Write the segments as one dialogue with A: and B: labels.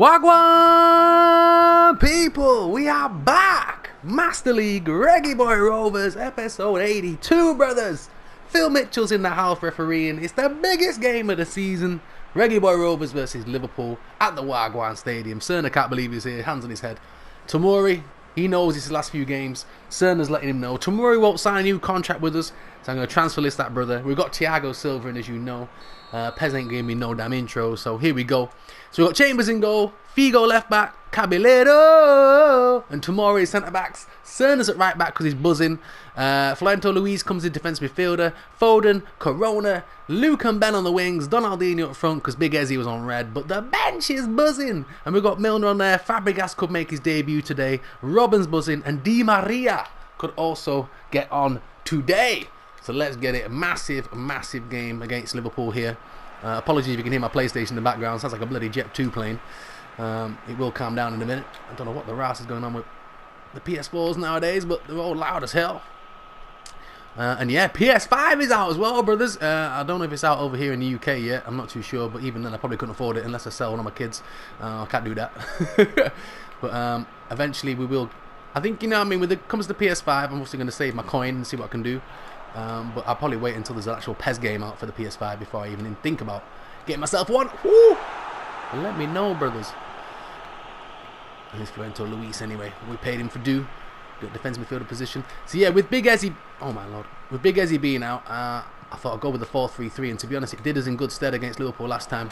A: Wagwan people, we are back. Master League Reggaeboy Rovers episode 82, brothers. Phil Mitchell's in the house refereeing. It's the biggest game of the season. Reggaeboy Rovers versus Liverpool at the Wagwan Stadium. Cerner can't believe he's here, hands on his head. Tomori, he knows it's his last few games. Cerner's letting him know. Tomori won't sign a new contract with us, so I'm going to transfer list that brother. We've got Thiago Silva in, as you know. Pez ain't giving me no damn intro, so here we go. So we've got Chambers in goal, Figo left back, Caballero, and Tomori centre backs. Cerner's at right back because he's buzzing. Florento Luis comes in defence midfielder. Foden, Corona, Luke and Ben on the wings. Donaldinho up front because Big Ezzy was on red. But the bench is buzzing. And we've got Milner on there. Fabregas could make his debut today. Robin's buzzing. And Di Maria could also get on today. So let's get it. A massive, massive game against Liverpool here. Apologies if you can hear my PlayStation in the background. Sounds like a bloody Jet 2 plane. It will calm down in a minute. I don't know what the ras is going on with the PS4s nowadays, but they're all loud as hell. And yeah, PS5 is out as well, brothers. I don't know if it's out over here in the UK yet. I'm not too sure, but even then I probably couldn't afford it unless I sell one of my kids. I can't do that. But eventually we will. I think, you know what I mean, when it comes to PS5, I'm also going to save my coin and see what I can do. But I'll probably wait until there's an actual PES game out for the PS5 before I even think about getting myself one. Woo! Let me know, brothers. And it's Florento Luis anyway. We paid him for due. Got defence midfielder position. So yeah, with Big Ezzy, oh my lord, with Big Ezzy being out, I thought I'd go with the 4-3-3, and to be honest, it did us in good stead against Liverpool last time.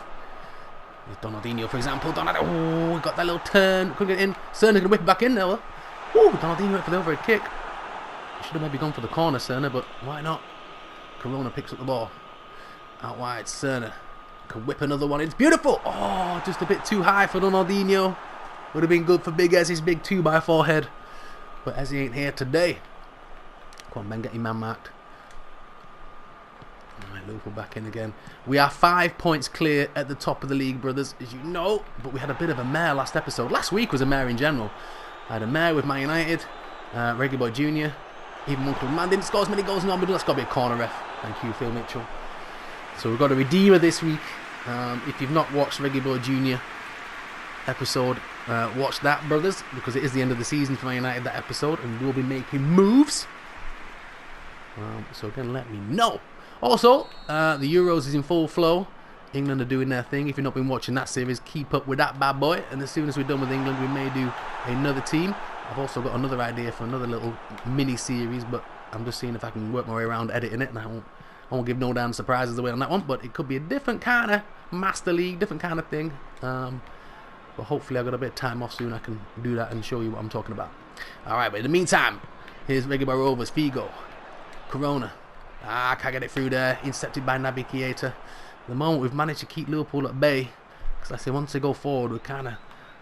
A: With Donaldinho, for example. Oh, got that little turn. Couldn't get in. Cerner's going to whip it back in there. Oh, Donaldinho went for the overhead kick. Should have maybe gone for the corner, Cerner, but why not? Corona picks up the ball. Out wide, Cerner can whip another one. It's beautiful. Oh, just a bit too high for Donaldinho. Would have been good for Big Ezzy's big 2x4 head. But Ezzy ain't here today. Come on, Ben, get your man marked. Alright, Liverpool back in again. We are 5 points clear at the top of the league, brothers, as you know. But we had a bit of a mare last episode. Last week was a mare in general. I had a mare with Man United, Reggaeboy Jr., even one called Man didn't score as many goals in that's got to be a corner ref. Thank you, Phil Mitchell. So we've got a redeemer this week. If you've not watched Reggaeboy Jr. episode, watch that, brothers, because it is the end of the season for Man United, that episode, and we'll be making moves. So again, let me know. Also, the Euros is in full flow. England are doing their thing. If you've not been watching that series, keep up with that bad boy. And as soon as we're done with England, we may do another team. I've also got another idea for another little mini series, but I'm just seeing if I can work my way around editing it, and I won't give no damn surprises away on that one. But it could be a different kind of Master League, different kind of thing. But hopefully I've got a bit of time off soon. I can do that and show you what I'm talking about. Alright, but in the meantime, here's Reggaeboy Rovers, Figo, Corona. Can't get it through there. Intercepted by Naby Keita. At the moment, we've managed to keep Liverpool at bay. Because I say, once they go forward, we're kind of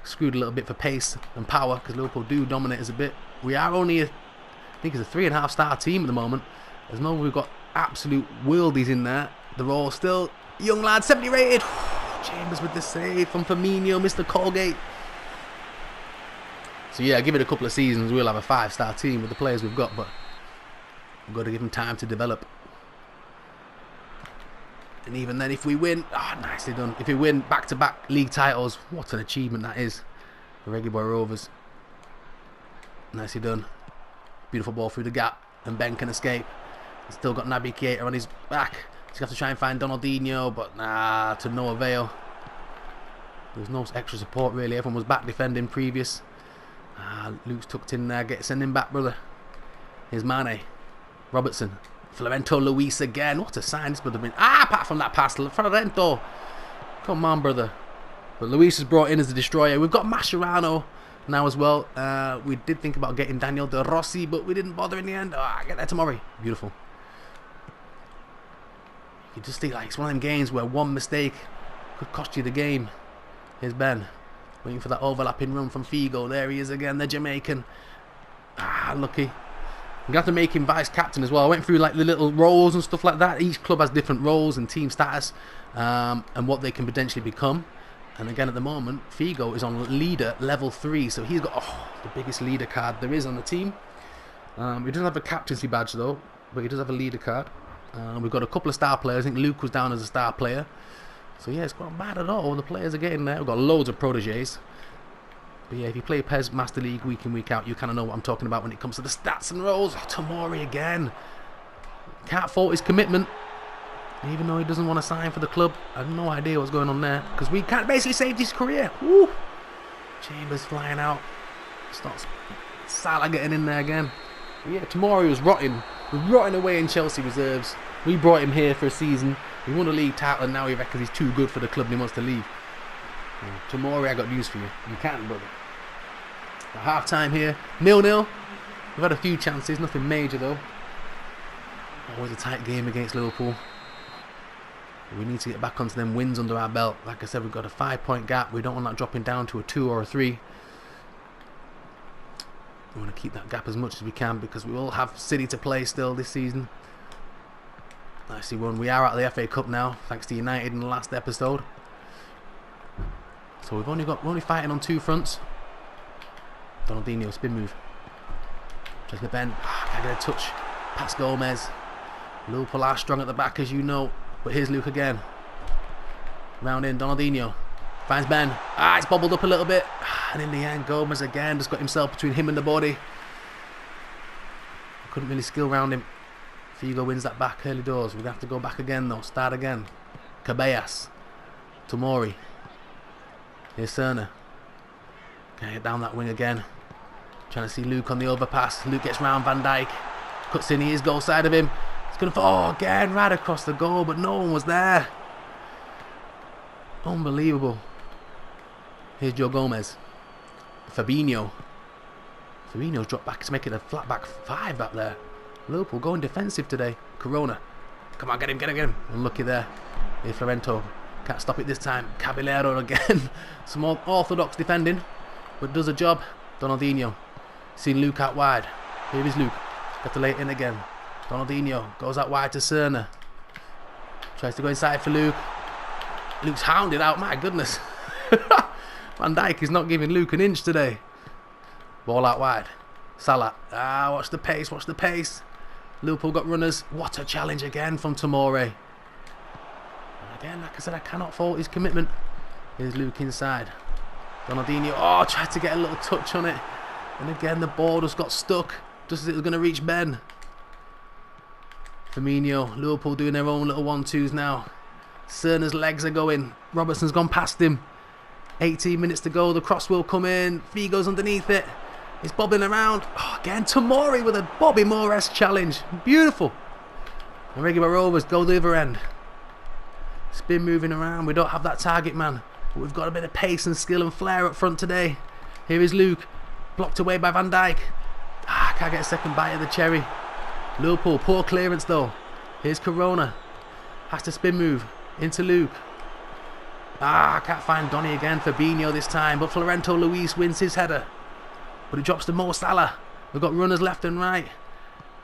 A: screwed a little bit for pace and power, because Liverpool do dominate us a bit. We are only, I think it's a 3.5 star team at the moment. As long as we've got absolute worldies in there, they're all still young lads, 70 rated. Chambers with the save from Firmino, Mr. Colgate. So yeah, give it a couple of seasons, we'll have a 5-star team with the players we've got, but we've got to give them time to develop. And even then, if we win, nicely done. If we win back-to-back league titles, what an achievement that is for Reggaeboy Rovers. Nicely done. Beautiful ball through the gap, and Ben can escape. He's still got Naby Keita on his back. He's going to have to try and find Donaldinho, but to no avail. There was no extra support, really. Everyone was back defending previous. Luke's tucked in there. Send him back, brother. Here's Mane. Robertson. Florento Luis again. What a sign this would have been. Apart from that pass, Florento. Come on, brother. But Luis is brought in as the destroyer. We've got Mascherano now as well. We did think about getting Daniel De Rossi, but we didn't bother in the end. Get there tomorrow. Beautiful. You just think like it's one of them games where one mistake could cost you the game. Here's Ben. Waiting for that overlapping run from Figo. There he is again, the Jamaican. Lucky. I'm going to have to make him vice captain as well. I went through like the little roles and stuff like that. Each club has different roles and team status and what they can potentially become. And again, at the moment, Figo is on leader level 3. So he's got the biggest leader card there is on the team. He doesn't have a captaincy badge though, but he does have a leader card. We've got a couple of star players. I think Luke was down as a star player. So yeah, it's not bad at all. The players are getting there. We've got loads of proteges. But yeah, if you play PES Master League week in, week out, you kind of know what I'm talking about when it comes to the stats and roles. Oh, Tomori again. Can't fault his commitment. Even though he doesn't want to sign for the club. I have no idea what's going on there. Because we can't basically save his career. Woo! Chambers flying out. Starts Salah getting in there again. But yeah, Tomori was rotting. Rotting away in Chelsea reserves. We brought him here for a season. He won the league title and now he reckons he's too good for the club and he wants to leave. Tomori, I got news for you. You can't, brother. At half time here, 0-0. We've had a few chances, nothing major though. Always a tight game against Liverpool. We need to get back onto them wins under our belt. Like I said, we've got a 5-point gap. We don't want that dropping down to a 2 or a 3. We want to keep that gap as much as we can because we will have City to play still this season. Nicely won. We are out of the FA Cup now, thanks to United in the last episode. So we're only fighting on 2 fronts. Donaldinho, spin move. Just the bend. Can't get a touch. Pass Gomez. Liverpool are strong at the back, as you know. But here's Luke again. Round in, Donaldinho. Finds Ben. It's bobbled up a little bit. And in the end, Gomez again just got himself between him and the body. Couldn't really skill round him. Figo wins that back early doors. We're going to have to go back again though. Start again. Caballas. Tomori. Here's Cerner. Can get down that wing again. Trying to see Luke on the overpass. Luke gets round Van Dijk. Cuts in. He is goal side of him. It's going to fall again right across the goal, but no one was there. Unbelievable. Here's Joe Gomez. Fabinho. Fabinho's dropped back. It's making a flat back 5 back there. Liverpool going defensive today. Corona. Come on, get him. Unlucky there. Here's Florento. Can't stop it this time. Caballero again. Some more orthodox defending, but does a job. Donaldinho. Seen Luke out wide. Here is Luke. Got to lay it in again. Donaldinho goes out wide to Cerner. Tries to go inside for Luke. Luke's hounded out. My goodness. Van Dijk is not giving Luke an inch today. Ball out wide. Salah. Watch the pace. Liverpool got runners. What a challenge again from Tomori. Again, like I said, I cannot fault his commitment. Here's Luke inside. Donaldinho. Tried to get a little touch on it. And again, the ball just got stuck. Just as it was going to reach Ben. Firmino. Liverpool doing their own little 1-2s now. Cerner's legs are going. Robertson's gone past him. 18 minutes to go. The cross will come in. Figo's underneath it. It's bobbing around. Again, Tomori with a Bobby Moore-esque challenge. Beautiful. And Reggaeboy Rovers go the other end. Spin moving around. We don't have that target man. But we've got a bit of pace and skill and flair up front today. Here is Luke. Blocked away by Van Dijk. Can't get a second bite of the cherry. Liverpool, poor clearance though. Here's Corona. Has to spin move. Into Luke. Can't find Donny again. Fabinho this time. But Florento Luis wins his header. But it drops to Mo Salah. We've got runners left and right.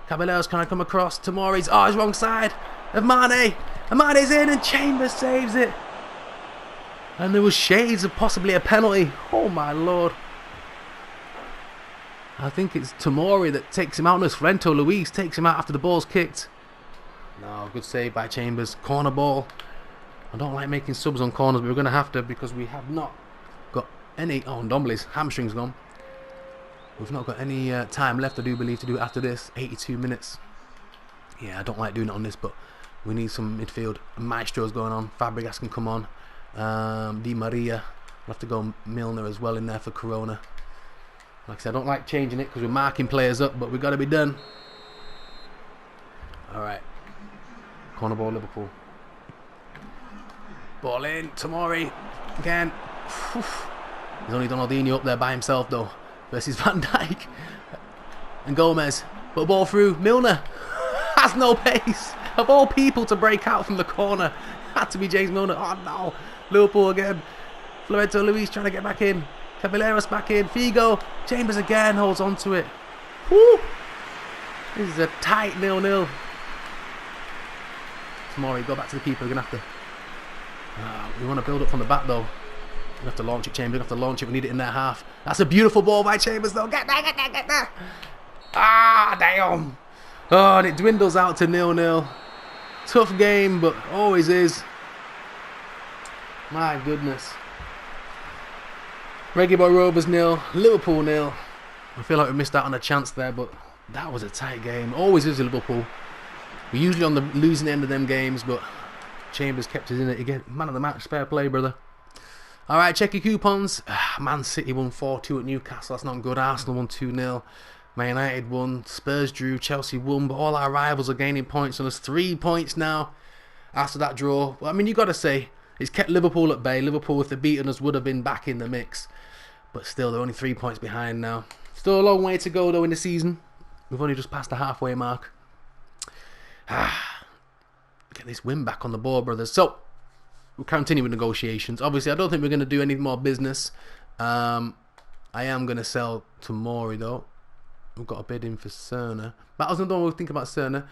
A: Caballero's trying to come across. Tomori's. He's wrong side of Mane. And Mane's in and Chambers saves it. And there was shades of possibly a penalty. Oh my lord. I think it's Tomori that takes him out. No, it's Florento Luis takes him out after the ball's kicked. No, good save by Chambers. Corner ball. I don't like making subs on corners, but we're going to have to because we have not got any... Ndombele's hamstring's gone. We've not got any time left, I do believe, to do it after this. 82 minutes. Yeah, I don't like doing it on this, but we need some midfield. Maestro's going on. Fabregas can come on. Di Maria. We'll have to go Milner as well in there for Corona. Like I said, I don't like changing it because we're marking players up, but we've got to be done. Alright. Corner ball, Liverpool. Ball in. Tomori. Again. He's only Donaldinho up there by himself, though. Versus Van Dijk. And Gomez. But a ball through. Milner. Has no pace. Of all people to break out from the corner. Had to be James Milner. Oh, no. Liverpool again. Florento Luis trying to get back in. Caballeros back in. Figo. Chambers again holds on to it. Woo! This is a tight 0-0. Tomori, go back to the keeper. We're going to have to... we want to build up from the back, though. We have to launch it, Chambers. We have to launch it. We need it in their half. That's a beautiful ball by Chambers, though. Get there, get there, get there. Damn. And it dwindles out to 0-0. Tough game, but always is. My goodness. Reggaeboy Rovers 0, Liverpool 0. I feel like we missed out on a chance there, but that was a tight game. Always is Liverpool. We're usually on the losing end of them games, but Chambers kept us in it again. Man of the match, fair play, brother. Alright, check your coupons. Man City won 4-2 at Newcastle. That's not good. Arsenal won 2-0. Man United won. Spurs drew. Chelsea won. But all our rivals are gaining points on us. 3 points now after that draw. Well, I mean, you got to say, it's kept Liverpool at bay. Liverpool, if they'd beaten us, would have been back in the mix. But still, they're only 3 points behind now. Still a long way to go, though, in the season. We've only just passed the halfway mark. Get this win back on the board, brothers. So, we'll continue with negotiations. Obviously, I don't think we're going to do any more business. I am going to sell Tomori, though. We've got a bid in for Cerner. But I was not think about Cerner.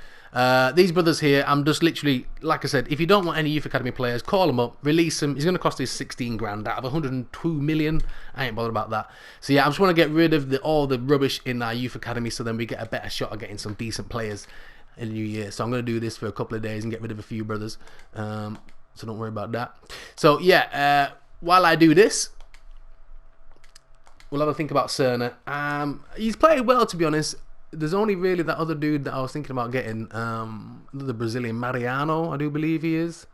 A: These brothers here, I'm just literally, like I said, if you don't want any youth academy players, call them up, release them. He's going to cost us 16 grand out of 102 million. I ain't bothered about that. So yeah, I just want to get rid of all the rubbish in our youth academy, so then we get a better shot at getting some decent players in the new year. So I'm going to do this for a couple of days and get rid of a few brothers. So don't worry about that. So yeah, while I do this, we'll have a think about Cerner. He's played well, to be honest. There's only really that other dude that I was thinking about getting. The Brazilian Mariano, I do believe he is.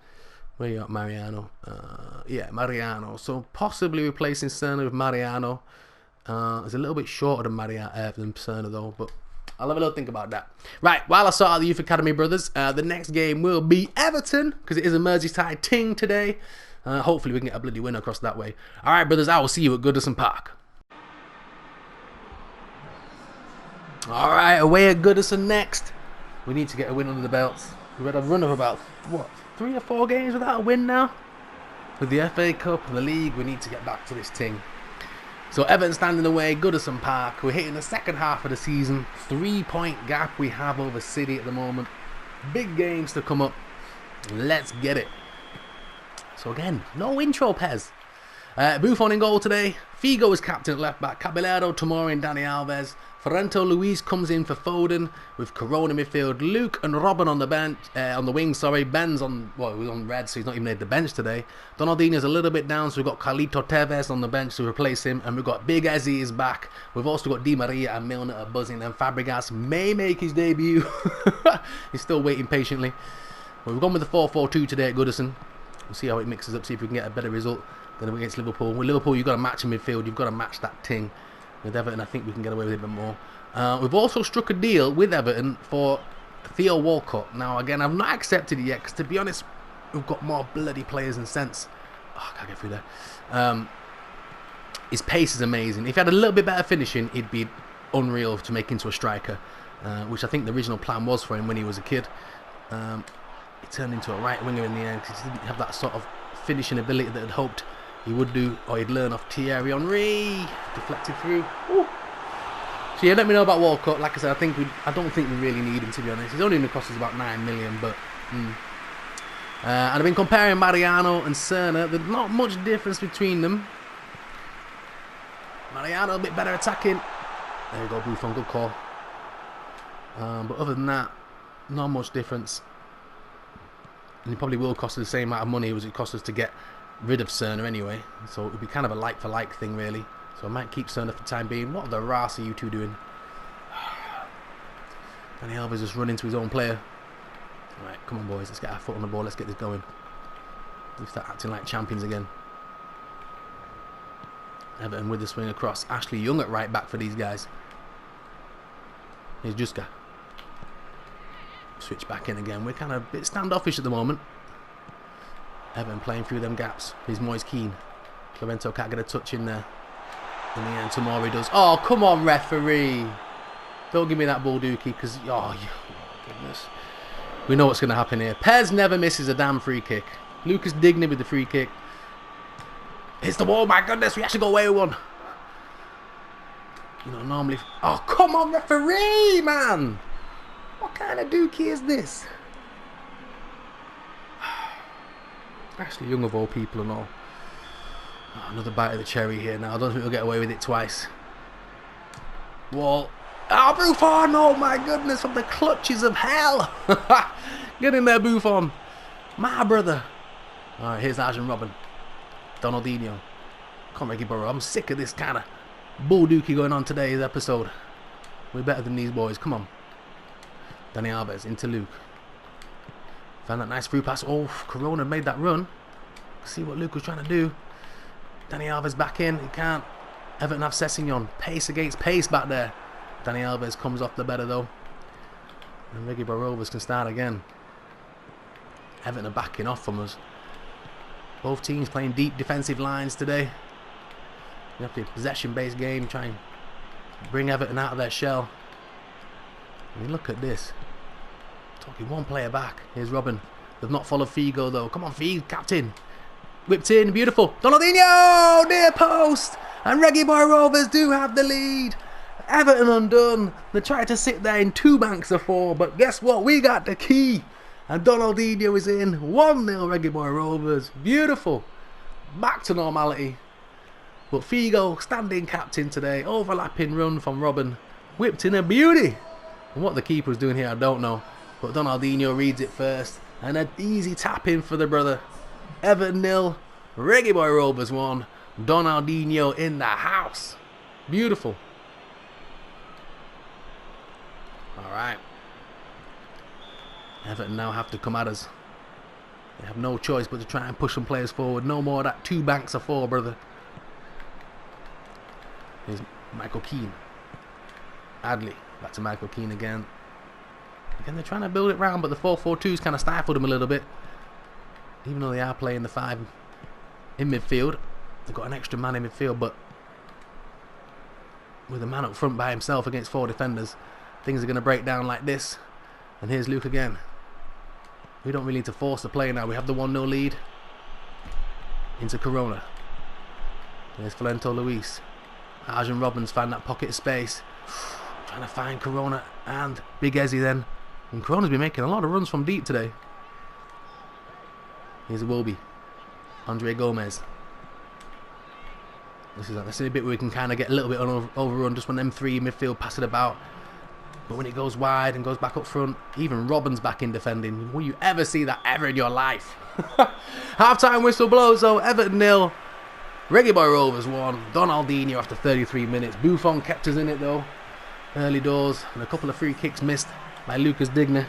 A: Where you at, Mariano? Yeah, Mariano. So possibly replacing Cerner with Mariano. It's a little bit shorter than Cerner though, but I'll have a little think about that. Right, while I sort out the Youth Academy brothers, the next game will be Everton, because it is a Merseyside ting today. Hopefully we can get a bloody win across that way. Alright, brothers, I will see you at Goodison Park. Alright, away at Goodison next. We need to get a win under the belts. We've had a run of about, what, 3 or 4 games without a win now? With the FA Cup and the league, we need to get back to this ting. So Everton standing away, Goodison Park. We're hitting the second half of the season. 3-point gap we have over City at the moment. Big games to come up. Let's get it. So again, no intro, Pez. Buffon in goal today. Figo is captain at left back. Caballero, Tomori and Dani Alves. Ferrento Luis comes in for Foden with Corona midfield. Luke and Robin on the bench, on the wing. Sorry, Ben's on. Well, he was on red, so he's not even made the bench today. Donaldinho's a little bit down, so we've got Carlito Tevez on the bench to replace him, and we've got Big Ezzy is back. We've also got Di Maria and Milner are buzzing, and Fabregas may make his debut. He's still waiting patiently. Well, we've gone with the 4-4-2 today at Goodison. We'll see how it mixes up. See if we can get a better result than against Liverpool. With Liverpool, you've got to match in midfield. You've got to match that ting. With Everton, I think we can get away with it a bit more. We've also struck a deal with Everton for Theo Walcott. Now, again, I've not accepted it yet because, to be honest, we've got more bloody players and sense. Oh, I can't get through there. His pace is amazing. If he had a little bit better finishing, he'd be unreal to make into a striker, which I think the original plan was for him when he was a kid. He turned into a right winger in the end because he didn't have that sort of finishing ability that I'd hoped he would do, or he'd learn off Thierry Henry. Deflected through. Ooh. So yeah, let me know about Walcott. Like I said, I don't think we really need him, to be honest. He's only going to cost us about 9 million, but and I've been comparing Mariano and Cerner. There's not much difference between them. Mariano a bit better attacking. There you go, Buffon, good call. But other than that, not much difference. And it probably will cost us the same amount of money as it cost us to get rid of Cerner anyway. So it would be kind of a like for like thing, really. So I might keep Cerner for the time being. What the ras are you two doing? Dani Alves just run into his own player. Alright, come on boys, let's get our foot on the ball, let's get this going. Let's start acting like champions again. Everton with the swing across. Ashley Young at right back for these guys. Here's Juska. Switch back in again. We're kind of a bit standoffish at the moment. Everton playing through them gaps. Here's Moise Keane. Clemento can't get a touch in there. In the end, Tomori does. Oh, come on, referee. Don't give me that ball, Dookie, because, oh, goodness. We know what's going to happen here. Pez never misses a damn free kick. Lucas Digne with the free kick. Hits the wall, my goodness, we actually got away with one. You know, normally... Oh, come on, referee, man. What kind of Dookie is this? Ashley Young of all people and all. Oh, another bite of the cherry here now. I don't think we'll get away with it twice. Wall. Oh, Buffon! Oh my goodness, from the clutches of hell! Get in there, Buffon. My brother. Alright, here's Arjen Robben. Donaldinho. Come on, Reggaeboy. I'm sick of this kind of bull dookie going on today's episode. We're better than these boys. Come on. Dani Alves into Luke. Found that nice through pass. Oh, Corona made that run. See what Luke was trying to do. Dani Alves back in. He can't. Everton have Sessegnon. Pace against pace back there. Dani Alves comes off the better though. And Reggaeboy Rovers can start again. Everton are backing off from us. Both teams playing deep defensive lines today. We have to possession-based game. Try and bring Everton out of their shell. I mean, look at this. Talking one player back. Here's Robin. They've not followed Figo though. Come on, Figo, captain. Whipped in, beautiful. Donaldinho, near post. And Reggaeboy Rovers do have the lead. Everton undone. They tried to sit there in 2 banks of 4, but guess what? We got the key. And Donaldinho is in. 1-0 Reggaeboy Rovers. Beautiful. Back to normality. But Figo, standing captain today. Overlapping run from Robin. Whipped in a beauty. And what the keeper was doing here, I don't know. But Donaldinho reads it first. And an easy tap in for the brother. Everton 0. Reggaeboy Rovers 1. Donaldinho in the house. Beautiful. Alright. Everton now have to come at us. They have no choice but to try and push some players forward. No more of that 2 banks of 4, brother. Here's Michael Keane. Adley. Back to Michael Keane again. Again, they're trying to build it round, but the 4-4-2's kind of stifled them a little bit. Even though they are playing the 5 in midfield. They've got an extra man in midfield, but with a man up front by himself against 4 defenders, things are going to break down like this. And here's Luke again. We don't really need to force the play now. We have the 1-0 lead. Into Corona. There's Florento Luis. Arjen Robbins found that pocket of space. Trying to find Corona and Big Ezzy then. And Corona's been making a lot of runs from deep today. Here's Iwobi. Andre Gomez. This is a bit where we can kind of get a little bit overrun just when them 3 in midfield pass it about. But when it goes wide and goes back up front, even Robin's back in defending. Will you ever see that ever in your life? Half-time whistle blows though. Everton 0. Reggaeboy Rovers 1. Donaldinho after 33 minutes. Buffon kept us in it though. Early doors. And a couple of free kicks missed by Lucas Digne.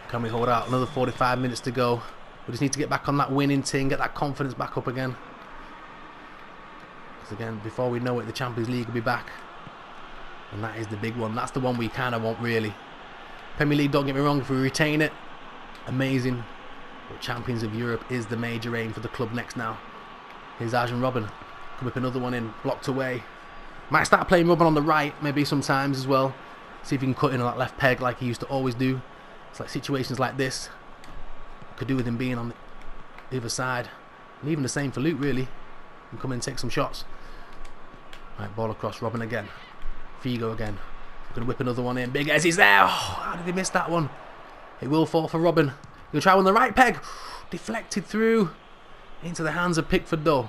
A: Can we hold out another 45 minutes to go? We just need to get back on that winning team. Get that confidence back up again. Because again, before we know it, the Champions League will be back. And that is the big one. That's the one we kind of want, really. Premier League, don't get me wrong, if we retain it, amazing. But Champions of Europe is the major aim for the club next now. Here's Arjen Robben. Come up another one in, blocked away. Might start playing Robben on the right, maybe sometimes as well. See if he can cut in on that left peg like he used to always do. It's like situations like this could do with him being on the other side. And even the same for Luke, really. He can come in and take some shots. Right, ball across, Robben again. Figo again. Gonna whip another one in. Big Ezzy's there. Oh, how did he miss that one? It will fall for Robben. He'll try on the right peg. Deflected through into the hands of Pickford though.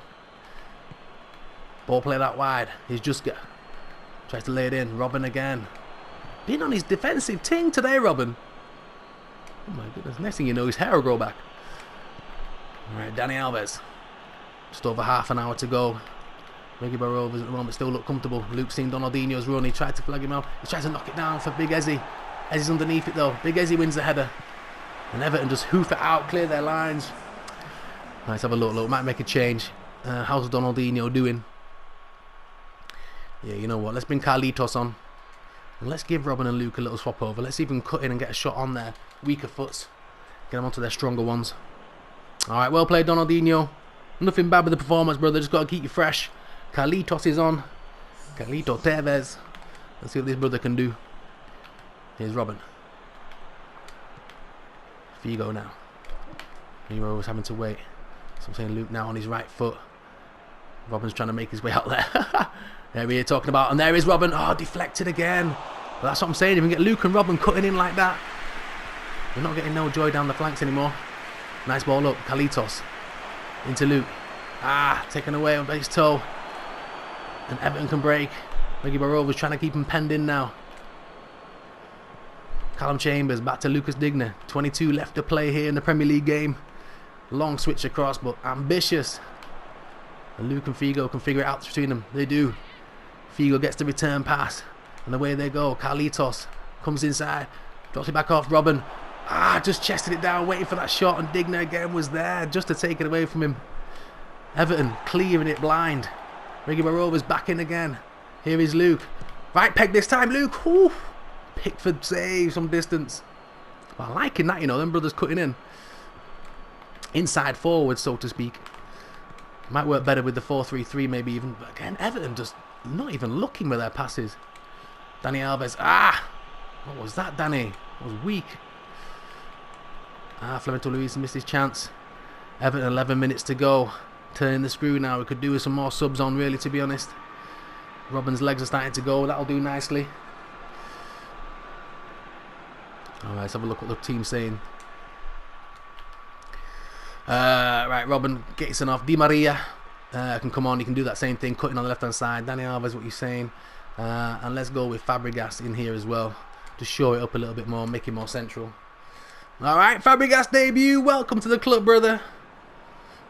A: Ball played out wide. He's just tries to lay it in. Robben again. Being on his defensive ting today, Robben. Oh my goodness. Next thing you know, his hair will grow back. Alright, Dani Alves. Just over half an hour to go. Reggaeboy Rovers at the moment still look comfortable. Luke's seen Donaldinho's run. He tried to flag him out. He tries to knock it down for Big Ezzy. Ezzy's underneath it though. Big Ezzy wins the header. And Everton just hoof it out, clear their lines. Let's have a look. Might make a change. How's Donaldinho doing? Yeah, you know what? Let's bring Carlitos on. And let's give Robben and Luke a little swap over. Let's even cut in and get a shot on their weaker foots. Get them onto their stronger ones. Alright, well played, Donaldinho. Nothing bad with the performance, brother. Just got to keep you fresh. Carlitos is on. Carlito Tevez. Let's see what this brother can do. Here's Robben. Figo now. Nero was having to wait. So I'm saying Luke now on his right foot. Robben's trying to make his way out there. There we are talking about. And there is Robben. Oh, deflected again. Well, that's what I'm saying. If we can get Luke and Robben cutting in like that, we're not getting no joy down the flanks anymore. Nice ball up. Carlitos. Into Luke. Ah, taken away on his toe. And Everton can break. Reggaeboy Rovers trying to keep him penned in now. Callum Chambers back to Lucas Digne. 22 left to play here in the Premier League game. Long switch across, but ambitious. And Luke and Figo can figure it out between them. They do. Figo gets the return pass. And away they go. Carlitos comes inside. Drops it back off. Robin. Just chested it down, waiting for that shot. And Digna again was there just to take it away from him. Everton clearing it blind. Reggaeboy Rovers back in again. Here is Luke. Right peg this time, Luke. Ooh. Pickford saves some distance. But I'm liking that, you know, them brothers cutting in. Inside forward, so to speak. Might work better with the 4-3-3 maybe even. But again, Everton just not even looking with their passes. Dani Alves. What was that, Danny? That was weak. Florento Luis missed his chance. Everton 11 minutes to go. Turning the screw now. We could do with some more subs on, really, to be honest. Robin's legs are starting to go. That'll do nicely. Alright, let's have a look what the team's saying. Right, Robin gets it off. Di Maria can come on. He can do that same thing, cutting on the left hand side. Dani Alves, what you're saying. And let's go with Fabregas in here as well. To show it up a little bit more, make it more central. Alright, Fabregas debut. Welcome to the club, brother.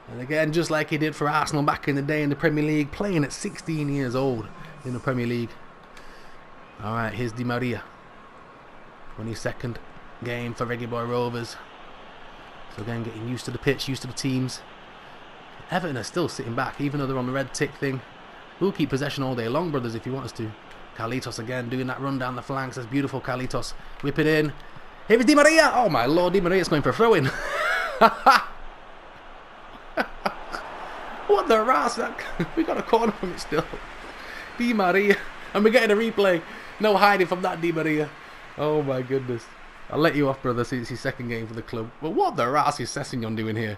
A: And again, just like he did for Arsenal back in the day in the Premier League, playing at 16 years old in the Premier League. Alright, here's Di Maria. 22nd game for Reggaeboy Rovers. So again, getting used to the pitch, used to the teams. Everton are still sitting back, even though they're on the red tick thing. We'll keep possession all day long, brothers, if you want us to. Carlitos again, doing that run down the flanks. That's beautiful, Carlitos. Whip it in. Here is Di Maria. Oh my lord, Di Maria's going for a throw-in. What the ras? We got a corner from it still. Di Maria. And we're getting a replay. No hiding from that, Di Maria. Oh my goodness. I'll let you off, brother, since it's his second game for the club. But what the ras is Sessignon doing here?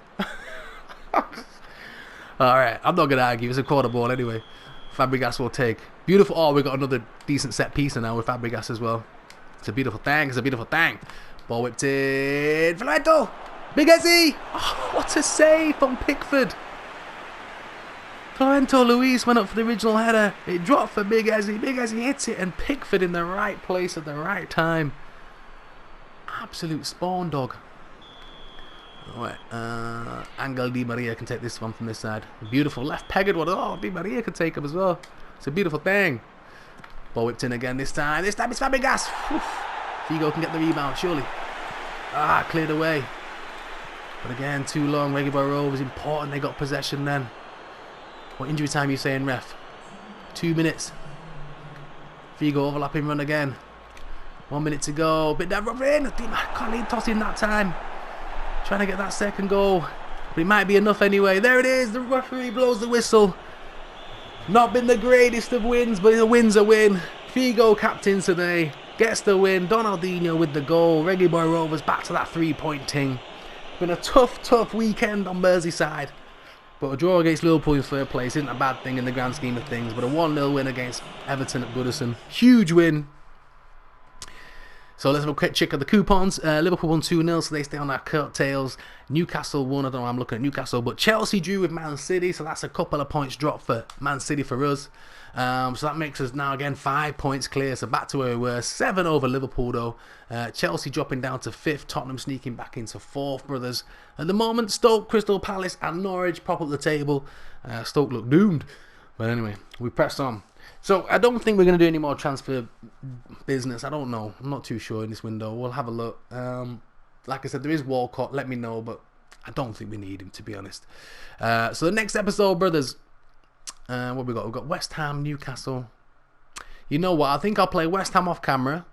A: Alright, I'm not going to argue. It's a quarter ball anyway. Fabregas will take. Beautiful. Oh, we've got another decent set piece now with Fabregas as well. It's a beautiful thing. It's a beautiful thing. Ball whipped in. Florento. Big Ezzy. Oh, what a save from Pickford. Florento Luis went up for the original header. It dropped for Big Ezzy. Big Ezzy hits it, and Pickford in the right place at the right time. Absolute spawn dog. Alright, Angel Di Maria can take this one from this side. Beautiful left-pegged one. Oh, Di Maria can take him as well. It's a beautiful thing. Ball whipped in again this time. This time it's Fabregas. Figo can get the rebound, surely. Cleared away. But again, too long. Reggaeboy Rovers important. They got possession then. What injury time are you saying, ref? 2 minutes. Figo overlapping run again. 1 minute to go. Bit down, Robin. Can't lead tossing that time. Trying to get that second goal. But it might be enough anyway. There it is. The referee blows the whistle. Not been the greatest of wins, but the win's a win. Figo captain today. Gets the win. Donaldinho with the goal. Reggaeboy Rovers back to that 3-point ting. Been a tough weekend on Merseyside. But a draw against Liverpool in third place isn't a bad thing in the grand scheme of things. But a 1-0 win against Everton at Goodison. Huge win. So let's have a quick check of the coupons. Liverpool won 2-0, so they stay on their coattails. Newcastle won. I don't know why I'm looking at Newcastle. But Chelsea drew with Man City, so that's a couple of points drop for Man City for us. So that makes us now again 5 points clear. So back to where we were. 7 over Liverpool though. Chelsea dropping down to 5th. Tottenham sneaking back into 4th, brothers. At the moment, Stoke, Crystal Palace and Norwich prop up the table. Stoke look doomed. But anyway, we press on. So I don't think we're going to do any more transfer business. I don't know. I'm not too sure in this window. We'll have a look. Like I said, there is Walcott. Let me know. But I don't think we need him, to be honest. So the next episode, brothers. What we got? We've got West Ham, Newcastle. You know what? I think I'll play West Ham off camera.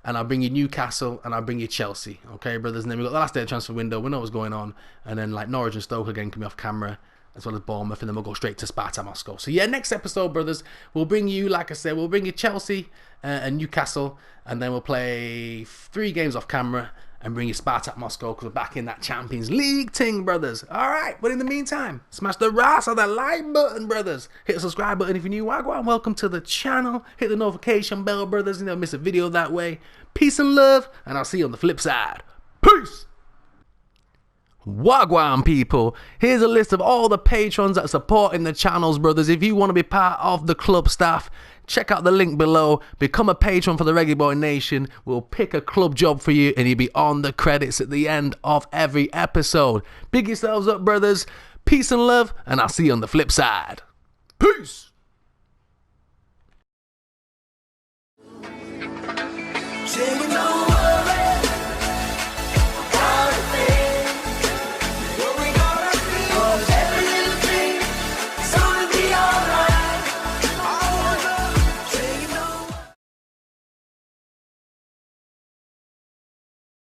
A: And I'll bring you Newcastle. And I'll bring you Chelsea. Okay, brothers? And then we've got the last day of the transfer window. We know what's going on. And then like Norwich and Stoke again can be off camera. As well as Bournemouth, and then we'll go straight to Sparta Moscow. So yeah, next episode, brothers, we'll bring you, like I said, we'll bring you Chelsea and Newcastle, and then we'll play 3 games off camera and bring you Sparta Moscow because we're back in that Champions League ting, brothers. All right, but in the meantime, smash the ras on the like button, brothers. Hit the subscribe button if you're new. Wagwan, welcome to the channel. Hit the notification bell, brothers. You never miss a video that way. Peace and love, and I'll see you on the flip side. Peace. Wagwan people, here's a list of all the patrons that are supporting the channels, brothers. If you want to be part of the club staff, check out the link below. Become a patron for the Reggaeboy Nation. We'll pick a club job for you and you'll be on the credits at the end of every episode. Big yourselves up, brothers. Peace and love, and I'll see you on the flip side. Peace!
B: Singing